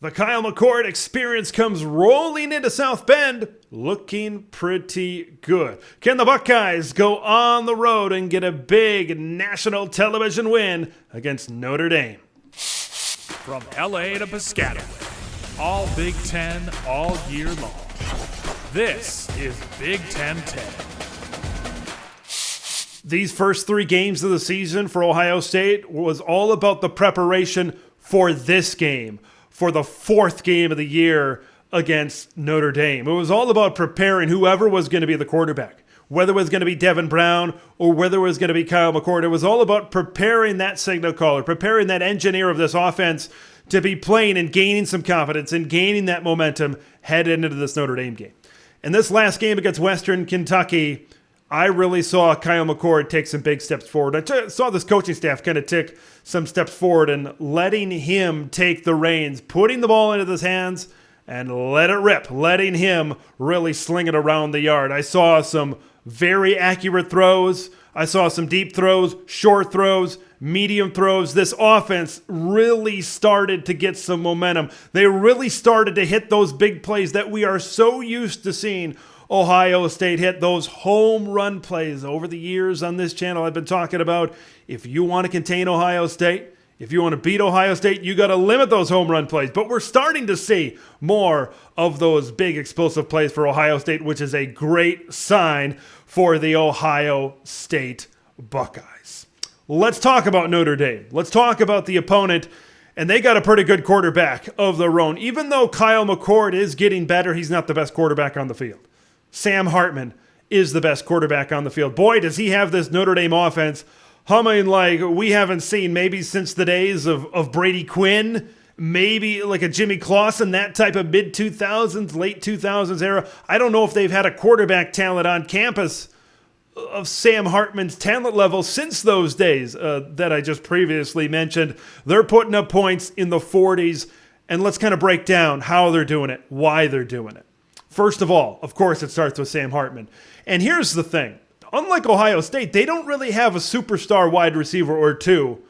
The Kyle McCord experience comes rolling into South Bend, looking pretty good. Can the Buckeyes go on the road and get a big national television win against Notre Dame? From LA to Piscataway, all Big Ten all year long. This is Big Ten 10. These first three games of the season for Ohio State was all about the preparation for this game, for the fourth game of the year against Notre Dame. It was all about preparing whoever was going to be the quarterback, whether it was going to be Devin Brown or whether it was going to be Kyle McCord. It was all about preparing that signal caller, preparing that engineer of this offense to be playing and gaining some confidence and gaining that momentum headed into this Notre Dame game. In this last game against Western Kentucky, I really saw Kyle McCord take some big steps forward. I saw this coaching staff kind of take some steps forward and letting him take the reins, putting the ball into his hands and let it rip, letting him really sling it around the yard. I saw some very accurate throws. I saw some deep throws, short throws, medium throws. This offense really started to get some momentum. They really started to hit those big plays that we are so used to seeing Ohio State hit, those home run plays. Over the years on this channel, I've been talking about if you want to contain Ohio State, if you want to beat Ohio State, you got to limit those home run plays. But we're starting to see more of those big explosive plays for Ohio State, which is a great sign for the Ohio State Buckeyes. Let's talk about Notre Dame. Let's talk about the opponent. And they got a pretty good quarterback of their own. Even though Kyle McCord is getting better, he's not the best quarterback on the field. Sam Hartman is the best quarterback on the field. Boy, does he have this Notre Dame offense humming like we haven't seen maybe since the days of Brady Quinn, maybe like a Jimmy Clausen, that type of mid-2000s, late 2000s era. I don't know if they've had a quarterback talent on campus of Sam Hartman's talent level since those days that I just previously mentioned. They're putting up points in the 40s, and let's kind of break down how they're doing it, why they're doing it. First of all, of course, it starts with Sam Hartman. And here's the thing. Unlike Ohio State, they don't really have a superstar wide receiver or two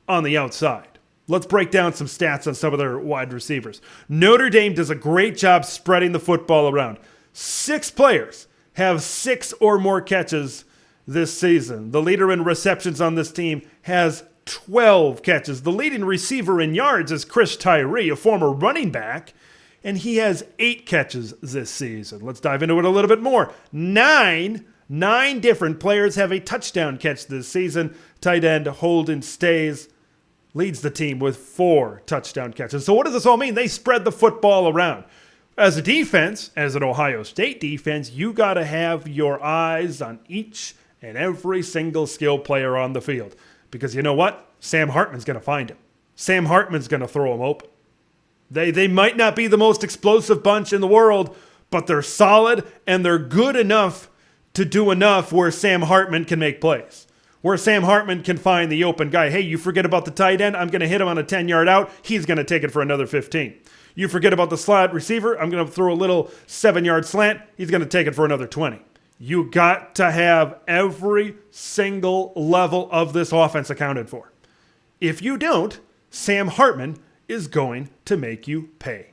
on the outside. Let's break down some stats on some of their wide receivers. Notre Dame does a great job spreading the football around. 6 players have 6 or more catches this season. The leader in receptions on this team has 12 catches. The leading receiver in yards is Chris Tyree, a former running back, and he has 8 catches this season. Let's dive into it a little bit more. Nine different players have a touchdown catch this season. Tight end Holden Stays leads the team with 4 touchdown catches. So what does this all mean? They spread the football around. As a defense, as an Ohio State defense, you got to have your eyes on each and every single skill player on the field. Because you know what? Sam Hartman's going to find him. Sam Hartman's going to throw him open. They might not be the most explosive bunch in the world, but they're solid and they're good enough to do enough where Sam Hartman can make plays. Where Sam Hartman can find the open guy. Hey, you forget about the tight end, I'm going to hit him on a 10-yard out. He's going to take it for another 15. You forget about the slot receiver, I'm going to throw a little 7-yard slant. He's going to take it for another 20. You got to have every single level of this offense accounted for. If you don't, Sam Hartman is going to make you pay.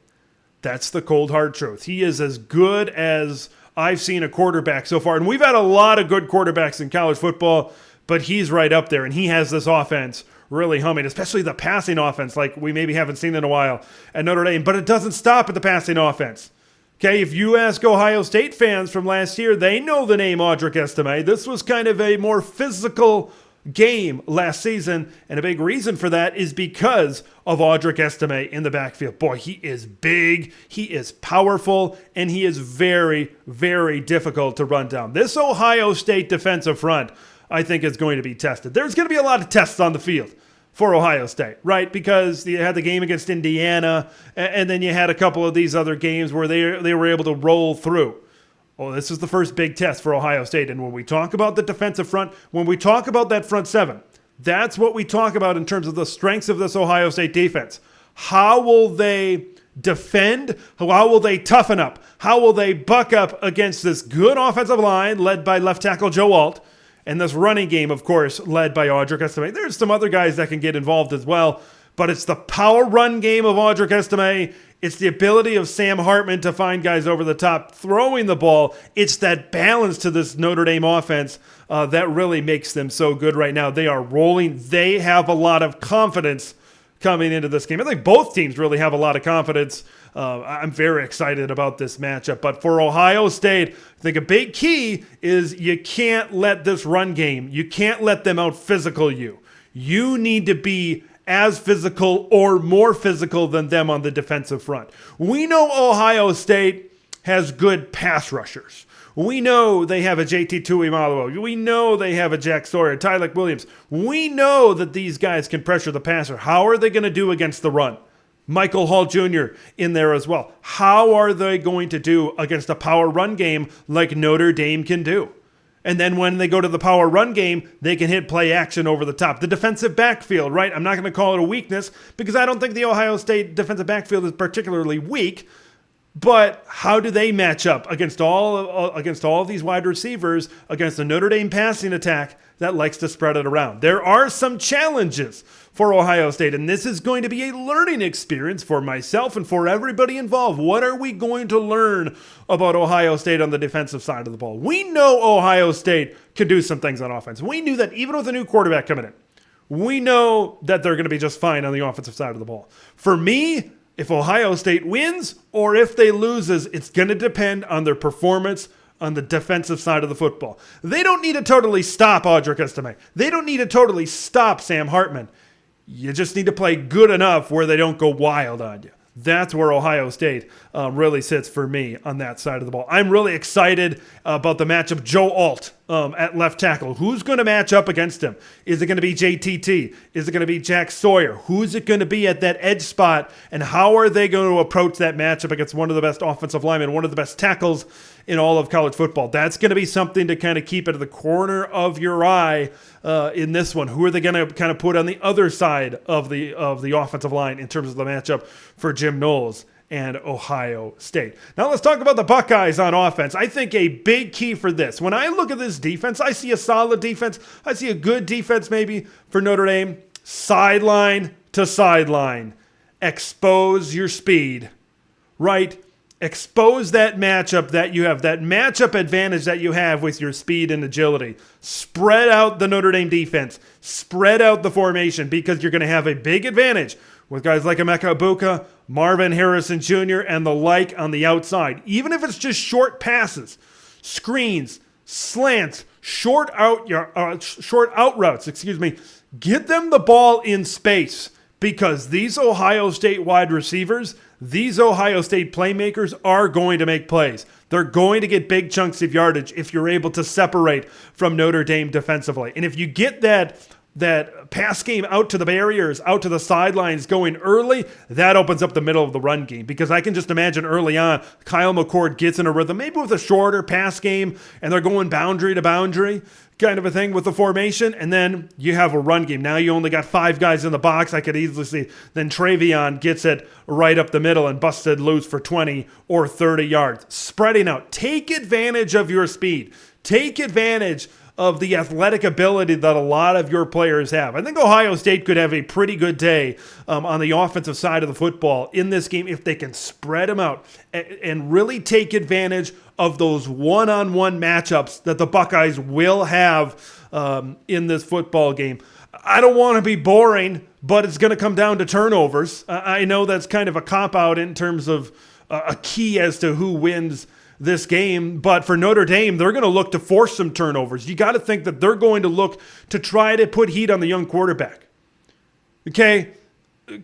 That's the cold hard truth. He is as good as I've seen a quarterback so far. And we've had a lot of good quarterbacks in college football, but he's right up there. And he has this offense really humming, especially the passing offense like we maybe haven't seen in a while at Notre Dame. But it doesn't stop at the passing offense. Okay, if you ask Ohio State fans from last year, they know the name Audric Estime. This was kind of a more physical game last season, and a big reason for that is because of Audric Estime in the backfield. Boy, he is big, he is powerful, and he is very, very difficult to run down. This Ohio State defensive front, I think, is going to be tested. There's going to be a lot of tests on the field for Ohio State, right? Because you had the game against Indiana, and then you had a couple of these other games where they were able to roll through. Oh, this is the first big test for Ohio State. And when we talk about the defensive front, when we talk about that front 7, that's what we talk about in terms of the strengths of this Ohio State defense. How will they defend? How will they toughen up? How will they buck up against this good offensive line led by left tackle Joe Alt? And this running game, of course, led by Audric Estime. There's some other guys that can get involved as well, but it's the power run game of Audric Estime. It's the ability of Sam Hartman to find guys over the top throwing the ball. It's that balance to this Notre Dame offense that really makes them so good right now. They are rolling. They have a lot of confidence coming into this game. I think both teams really have a lot of confidence. I'm very excited about this matchup. But for Ohio State, I think a big key is you can't let this run game, you can't let them out physical you. You need to be as physical or more physical than them on the defensive front. We know Ohio State has good pass rushers. We know they have a JT Tuimoloau. We know they have a Jack Sawyer, Tyler Williams. We know that these guys can pressure the passer. How are they going to do against the run? Michael Hall Jr. in there as well. How are they going to do against a power run game like Notre Dame can do? And then when they go to the power run game, they can hit play action over the top. The defensive backfield, right? I'm not going to call it a weakness because I don't think the Ohio State defensive backfield is particularly weak. But how do they match up against all of these wide receivers, against the Notre Dame passing attack that likes to spread it around? There are some challenges for Ohio State, and this is going to be a learning experience for myself and for everybody involved. What are we going to learn about Ohio State on the defensive side of the ball? We know Ohio State can do some things on offense. We knew that even with a new quarterback coming in. We know that they're going to be just fine on the offensive side of the ball. For me, if Ohio State wins or if they loses, it's going to depend on their performance on the defensive side of the football. They don't need to totally stop Audric Estime. They don't need to totally stop Sam Hartman. You just need to play good enough where they don't go wild on you. That's where Ohio State really sits for me on that side of the ball. I'm really excited about the matchup. Joe Alt at left tackle. Who's going to match up against him? Is it going to be JTT? Is it going to be Jack Sawyer? Who's it going to be at that edge spot? And how are they going to approach that matchup against one of the best offensive linemen, one of the best tackles in all of college football? That's going to be something to kind of keep at the corner of your eye in this one. Who are they going to kind of put on the other side of the offensive line in terms of the matchup for Jim Knowles and Ohio State? Now let's talk about the Buckeyes on offense. I think a big key for this, when I look at this defense, I see a solid defense. I see a good defense maybe for Notre Dame. Sideline to sideline. Expose your speed, right? Expose that matchup that you have, that matchup advantage that you have with your speed and agility. Spread out the Notre Dame defense. Spread out the formation because you're going to have a big advantage with guys like Emeka Egbuka, Marvin Harrison Jr., and the like on the outside. Even if it's just short passes, screens, slants, short out routes, get them the ball in space because these Ohio State wide receivers, these Ohio State playmakers are going to make plays. They're going to get big chunks of yardage if you're able to separate from Notre Dame defensively. And if you get that pass game out to the barriers, out to the sidelines going early, that opens up the middle of the run game. Because I can just imagine early on, Kyle McCord gets in a rhythm, maybe with a shorter pass game, and they're going boundary to boundary kind of a thing with the formation, and then you have a run game. Now you only got 5 guys in the box. I could easily see then Travion gets it right up the middle and busted loose for 20 or 30 yards. Spreading out. Take advantage of your speed. Take advantage of the athletic ability that a lot of your players have. I think Ohio State could have a pretty good day on the offensive side of the football in this game if they can spread them out and really take advantage of those one-on-one matchups that the Buckeyes will have in this football game. I don't want to be boring, but it's going to come down to turnovers. I know that's kind of a cop-out in terms of a key as to who wins this game, but for Notre Dame, they're going to look to force some turnovers. You got to think that they're going to look to try to put heat on the young quarterback. Okay,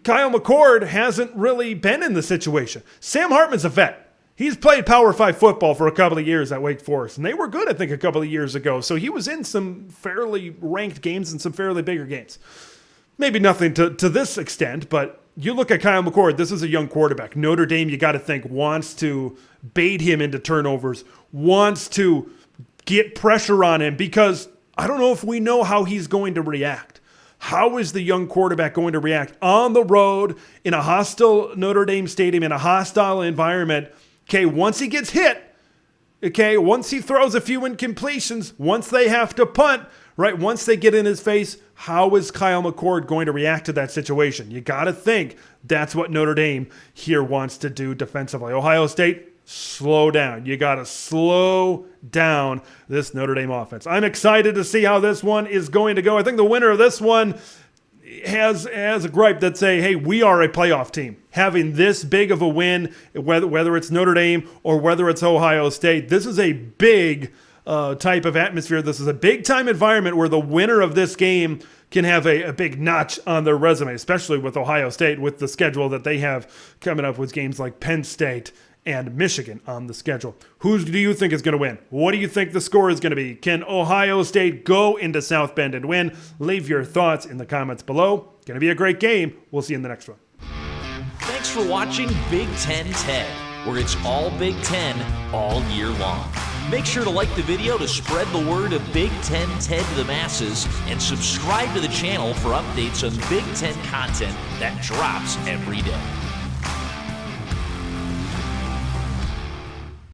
Kyle McCord hasn't really been in the situation. Sam Hartman's a vet. He's played Power 5 football for a couple of years at Wake Forest, and they were good, I think, a couple of years ago. So he was in some fairly ranked games and some fairly bigger games. Maybe nothing to this extent, but you look at Kyle McCord, this is a young quarterback. Notre Dame, you got to think, wants to bait him into turnovers, wants to get pressure on him because I don't know if we know how he's going to react. How is the young quarterback going to react on the road in a hostile Notre Dame Stadium, in a hostile environment? Okay, once he gets hit, okay, once he throws a few incompletions, once they have to punt, right? Once they get in his face, how is Kyle McCord going to react to that situation? You got to think that's what Notre Dame here wants to do defensively. Ohio State, slow down. You got to slow down this Notre Dame offense. I'm excited to see how this one is going to go. I think the winner of this one has a gripe that say, hey, we are a playoff team. Having this big of a win, whether it's Notre Dame or whether it's Ohio State, this is a big type of atmosphere. This is a big-time environment where the winner of this game can have a big notch on their resume, especially with Ohio State, with the schedule that they have coming up with games like Penn State and Michigan on the schedule. Who do you think is going to win? What do you think the score is going to be? Can Ohio State go into South Bend and win? Leave your thoughts in the comments below. Going to be a great game. We'll see you in the next one. Thanks for watching Big Ten TED, where it's all Big Ten all year long. Make sure to like the video to spread the word of Big Ten TED to the masses, and subscribe to the channel for updates on Big Ten content that drops every day.